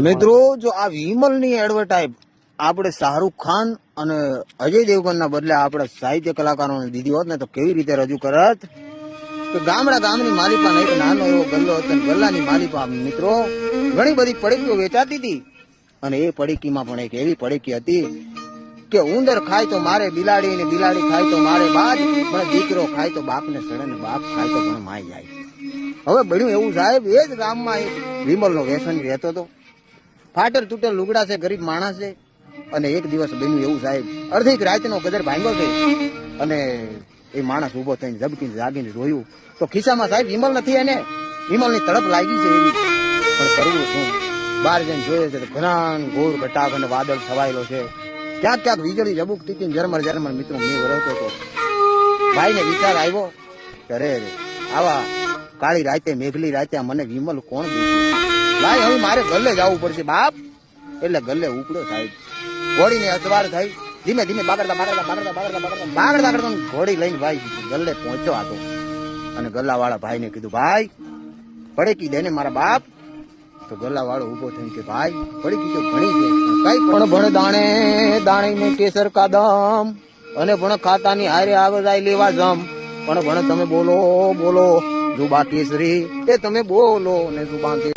મિત્રો જો આ વિમલ ની એડવર્ટાઇઝ આપણે શાહરુખ ખાન અને અજય દેવગન ના બદલે આપણે સાહિત્ય કલાકારોને દીધી હોત ને તો કેવી રીતે રજૂ કરત કે ગામની માલિપા એક નાનો એવો ગલ્લો હતો ગલ્લાની માલિપા મિત્રો ઘણી બધી પડીકીઓ વેચાતી હતી અને એ પડીકીમાં પણ એક એવી પડીકી હતી કે ઉંદર ખાય તો મારે બિલાડી ને બિલાડી ખાય તો મારે બાજ પણ દીકરો ખાય તો બાપ ને સડે ને બાપ ખાય તો પણ માય જાય. હવે બન્યું એવું સાહેબ એ જ ગામમાં એક વિમલ નો વ્યસન રહેતો હતો. ફાટેલ તૂટેલ લુગડા છે, ગરીબ માણસ છે અને એક દિવસ બન્યું એવું સાહેબ અડધી રાતનો ગદર ભાંગ્યો છે અને એ માણસ ઉભો થઈને ઝબકીને જાગીને જોયું તો ખિસ્સામાં સાહેબ વિમલ નથી એને વિમલની તડપ લાગી છે એવી પણ કરવું શું. બહાર જઈને જોઈએ છે તો ઘણા ઘોર ઘટાક અને વાદળ છવાયેલો છે. ક્યાંક ક્યાંક વીજળી ઝબુકતી હતી ઝરમર મિત્રો મેં વરસતો હતો. ભાઈને વિચાર આવ્યો કે અરે આવા કાળી રાતે મેઘલી રાતે મને વિમલ કોણ દીધું ભાઈ હવે મારે ગલ્લે જવું પડશે બાપ. એટલે ગલ્લે ઉપડ્યો સાહેબ ઘોડીને અસવાર થઈ ધીમે ધીમે બાગડતા ઘોડી લઈને ભાઈ ગલ્લે પહોંચ્યો હતો અને ગલ્લા વાળા ભાઈ ને કીધું ભાઈ પડેકી દે ને મારા બાપ. તો ગલ્લા વાળો ઉભો થઈને કે ભાઈ પડેકી તો ઘણી છે કઈ પણ ભણ દાણે દાણે ને કેસર કાદમ અને ભણ ખાતાની હારે આવે જાય લેવા જમ પણ ભણ તમે બોલો બોલો જુબા કેસરી એ તમે બોલો ને જુબા કેસરી